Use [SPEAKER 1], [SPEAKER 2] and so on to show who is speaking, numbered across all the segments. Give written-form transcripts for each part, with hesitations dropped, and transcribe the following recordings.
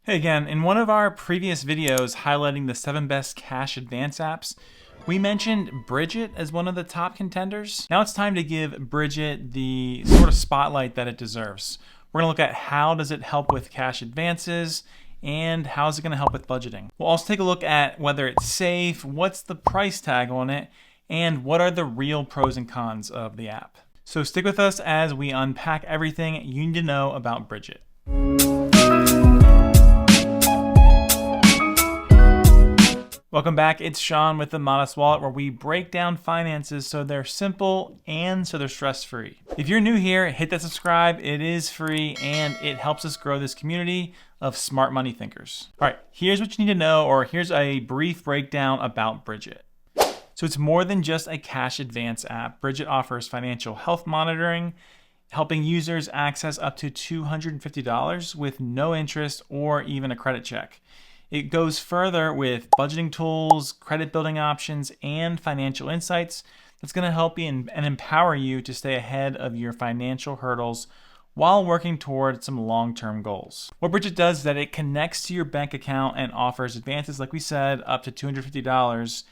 [SPEAKER 1] Hey again, in one of our previous videos highlighting the 7 best cash advance apps, we mentioned Brigit as one of the top contenders. Now it's time to give Brigit the sort of spotlight that it deserves. We're gonna look at how does it help with cash advances and how is it gonna help with budgeting. We'll also take a look at whether it's safe, what's the price tag on it, and what are the real pros and cons of the app. So stick with us as we unpack everything you need to know about Brigit. Welcome back, it's Sean with The Modest Wallet, where we break down finances so they're simple and so they're stress-free. If you're new here, hit that subscribe, it is free and it helps us grow this community of smart money thinkers. All right, here's what you need to know, or here's a brief breakdown about Brigit. So it's more than just a cash advance app. Brigit offers financial health monitoring, helping users access up to $250 with no interest or even a credit check. It goes further with budgeting tools, credit building options, and financial insights that's going to help you and empower you to stay ahead of your financial hurdles while working toward some long-term goals. What Brigit does is that it connects to your bank account and offers advances, like we said, up to $250,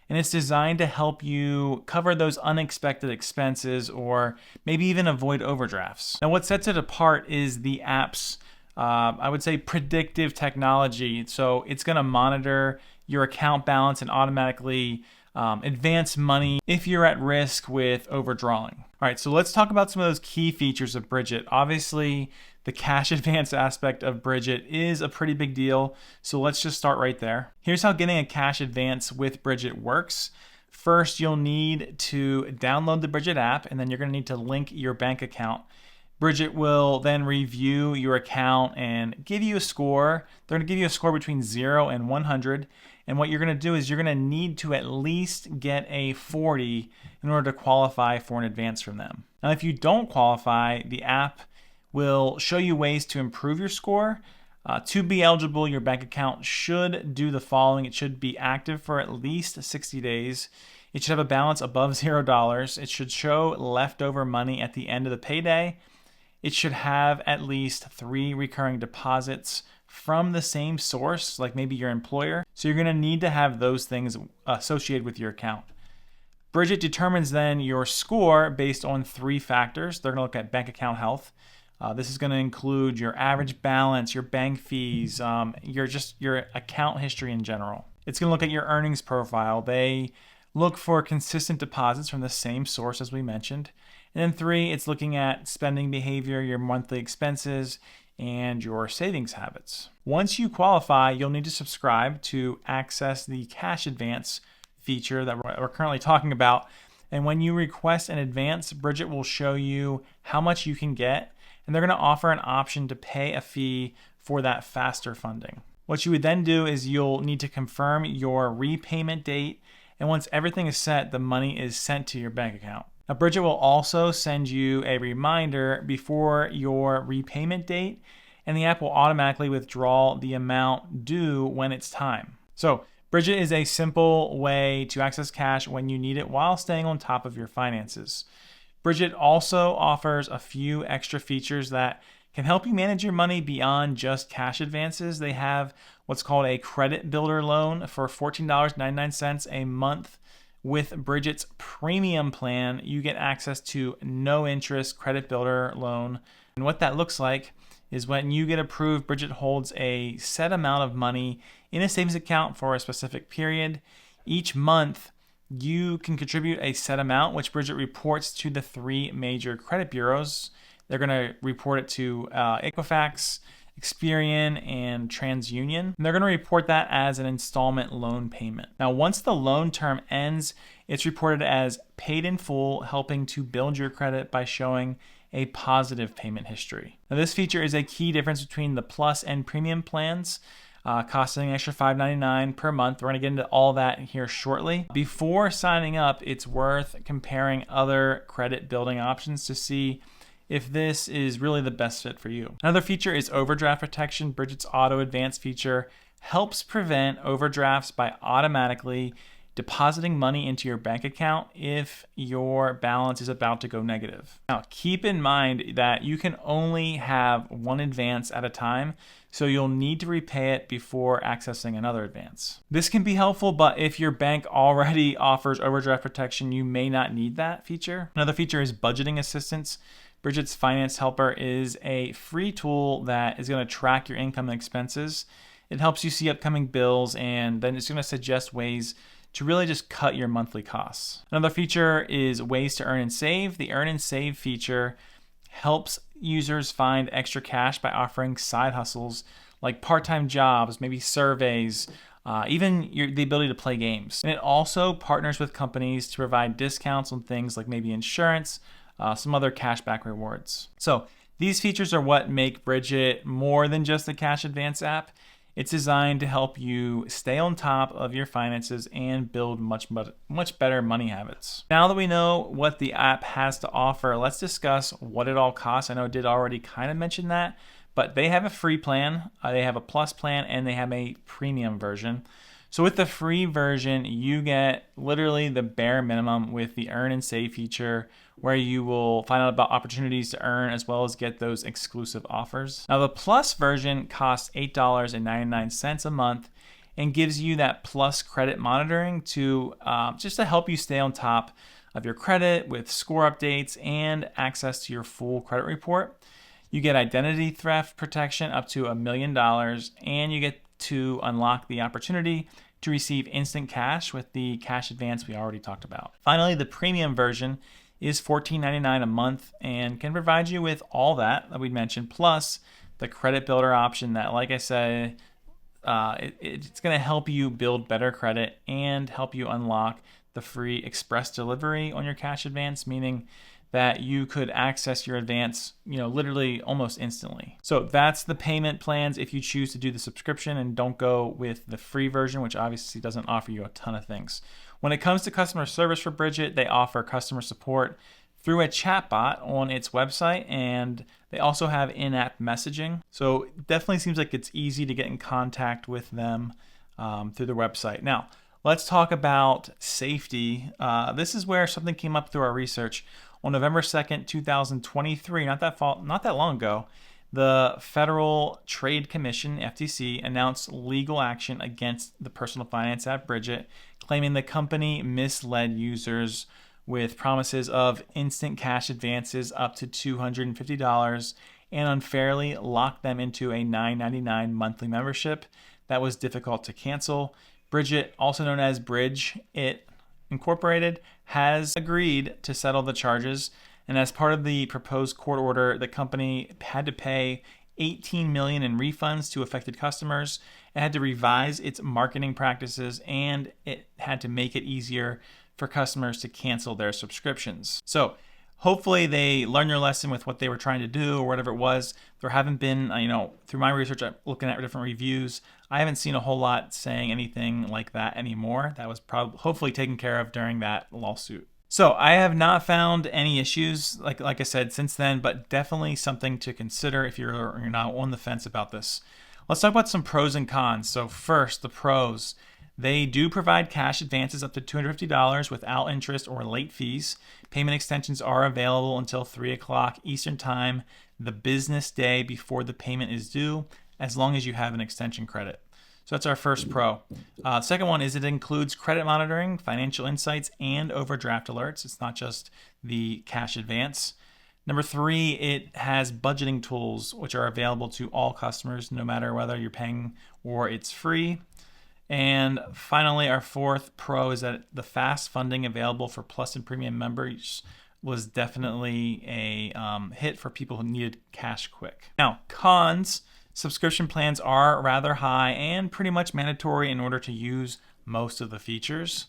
[SPEAKER 1] and it's designed to help you cover those unexpected expenses or maybe even avoid overdrafts. Now, what sets it apart is the app's I would say predictive technology. So it's going to monitor your account balance and automatically advance money if you're at risk with overdrawing. All right, so let's talk about some of those key features of Brigit. Obviously, the cash advance aspect of Brigit is a pretty big deal. So let's just start right there. Here's how getting a cash advance with Brigit works. First, you'll need to download the Brigit app, and then you're going to need to link your bank account. Brigit will then review your account and give you a score. They're going to give you a score between 0 and 100. And what you're going to do is you're going to need to at least get a 40 in order to qualify for an advance from them. Now, if you don't qualify, the app will show you ways to improve your score. To be eligible, your bank account should do the following. It should be active for at least 60 days. It should have a balance above $0. It should show leftover money at the end of the payday. It should have at least 3 recurring deposits from the same source, like maybe your employer. So you're going to need to have those things associated with your account. Brigit determines then your score based on 3 factors. They're going to look at bank account health. This is going to include your average balance, your bank fees, your account history in general. It's going to look at your earnings profile. They look for consistent deposits from the same source as we mentioned. And then 3, it's looking at spending behavior, your monthly expenses, and your savings habits. Once you qualify, you'll need to subscribe to access the cash advance feature that we're currently talking about. And when you request an advance, Brigit will show you how much you can get, and they're going to offer an option to pay a fee for that faster funding. What you would then do is you'll need to confirm your repayment date, and once everything is set, the money is sent to your bank account. Now, Brigit will also send you a reminder before your repayment date, and the app will automatically withdraw the amount due when it's time. So, Brigit is a simple way to access cash when you need it while staying on top of your finances. Brigit also offers a few extra features that can help you manage your money beyond just cash advances. They have what's called a credit builder loan for $14.99 a month. With Brigit's premium plan, you get access to no interest credit builder loan. And what that looks like is when you get approved, Brigit holds a set amount of money in a savings account for a specific period. Each month, you can contribute a set amount, which Brigit reports to the 3 major credit bureaus. They're going to report it to Equifax, Experian, and TransUnion. And they're going to report that as an installment loan payment. Now, once the loan term ends, it's reported as paid in full, helping to build your credit by showing a positive payment history. Now, this feature is a key difference between the Plus and Premium plans, costing an extra $5.99 per month. We're going to get into all that here shortly. Before signing up, it's worth comparing other credit building options to see if this is really the best fit for you. Another feature is Overdraft Protection. Brigit's Auto Advance feature helps prevent overdrafts by automatically depositing money into your bank account if your balance is about to go negative. Now, keep in mind that you can only have one advance at a time, so you'll need to repay it before accessing another advance. This can be helpful, but if your bank already offers overdraft protection, you may not need that feature. Another feature is budgeting assistance. Brigit's Finance Helper is a free tool that is going to track your income and expenses. It helps you see upcoming bills, and then it's going to suggest ways to really just cut your monthly costs. Another feature is ways to earn and save. The earn and save feature helps users find extra cash by offering side hustles like part-time jobs, maybe surveys, even the ability to play games. And it also partners with companies to provide discounts on things like maybe insurance, some other cashback rewards. So these features are what make Brigit more than just a cash advance app. It's designed to help you stay on top of your finances and build much better money habits. Now that we know what the app has to offer, let's discuss what it all costs. I know I did already kind of mention that, but they have a free plan, they have a plus plan, and they have a premium version. So with the free version, you get literally the bare minimum with the earn and save feature, where you will find out about opportunities to earn as well as get those exclusive offers. Now the plus version costs $8.99 a month and gives you that plus credit monitoring to just to help you stay on top of your credit with score updates and access to your full credit report. You get identity theft protection up to $1 million, and you get to unlock the opportunity to receive instant cash with the cash advance we already talked about. Finally, the premium version is $14.99 a month and can provide you with all that we mentioned, plus the credit builder option that, like I said, it's going to help you build better credit and help you unlock the free express delivery on your cash advance, meaning that you could access your advance, literally almost instantly. So that's the payment plans if you choose to do the subscription and don't go with the free version, which obviously doesn't offer you a ton of things. When it comes to customer service for Brigit, they offer customer support through a chatbot on its website, and they also have in-app messaging. So it definitely seems like it's easy to get in contact with them through their website. Now, let's talk about safety. This is where something came up through our research. On November 2nd, 2023, not that long ago, the Federal Trade Commission, FTC, announced legal action against the personal finance app Brigit, claiming the company misled users with promises of instant cash advances up to $250 and unfairly locked them into a $9.99 monthly membership that was difficult to cancel. Brigit, also known as Bridge It Incorporated, has agreed to settle the charges, and as part of the proposed court order, the company had to pay $18 million in refunds to affected customers. It had to revise its marketing practices, and it had to make it easier for customers to cancel their subscriptions. So hopefully they learned their lesson with what they were trying to do or whatever it was. There haven't been, through my research, looking at different reviews, I haven't seen a whole lot saying anything like that anymore. That was probably hopefully taken care of during that lawsuit. So I have not found any issues, like I said, since then, but definitely something to consider if you're not on the fence about this. Let's talk about some pros and cons. So first, the pros. They do provide cash advances up to $250 without interest or late fees. Payment extensions are available until 3 o'clock Eastern Time, the business day before the payment is due, as long as you have an extension credit. So that's our first pro. The second one is it includes credit monitoring, financial insights, and overdraft alerts. It's not just the cash advance. Number 3, it has budgeting tools, which are available to all customers, no matter whether you're paying or it's free. And finally, our fourth pro is that the fast funding available for Plus and Premium members was definitely a hit for people who needed cash quick. Now, cons. Subscription plans are rather high and pretty much mandatory in order to use most of the features.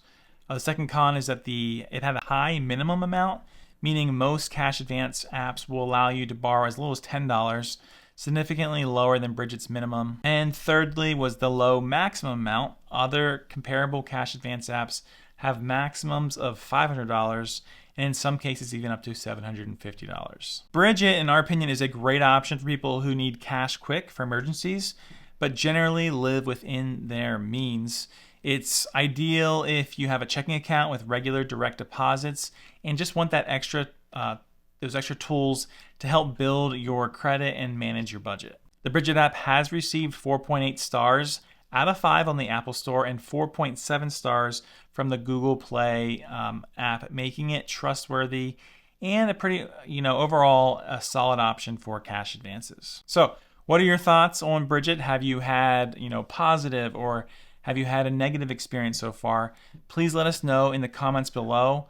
[SPEAKER 1] The second con is that it had a high minimum amount, meaning most cash advance apps will allow you to borrow as little as $10, significantly lower than Brigit's minimum. And thirdly was the low maximum amount. Other comparable cash advance apps have maximums of $500 and in some cases even up to $750. Brigit, in our opinion, is a great option for people who need cash quick for emergencies, but generally live within their means. It's ideal if you have a checking account with regular direct deposits and just want that those extra tools to help build your credit and manage your budget. The Brigit app has received 4.8 stars out of 5 on the Apple Store and 4.7 stars from the Google Play app, making it trustworthy and a pretty, overall a solid option for cash advances. So, what are your thoughts on Brigit? Have you had, positive or have you had a negative experience so far? Please let us know in the comments below.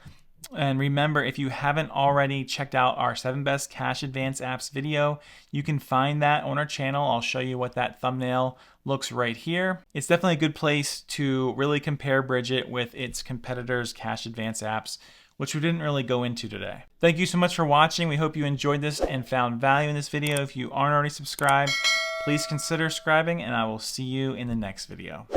[SPEAKER 1] And remember, if you haven't already checked out our 7 best cash advance apps video, you can find that on our channel. I'll show you what that thumbnail looks right here. It's definitely a good place to really compare Brigit with its competitors' cash advance apps, which we didn't really go into today. Thank you so much for watching. We hope you enjoyed this and found value in this video. If you aren't already subscribed, please consider subscribing, and I will see you in the next video.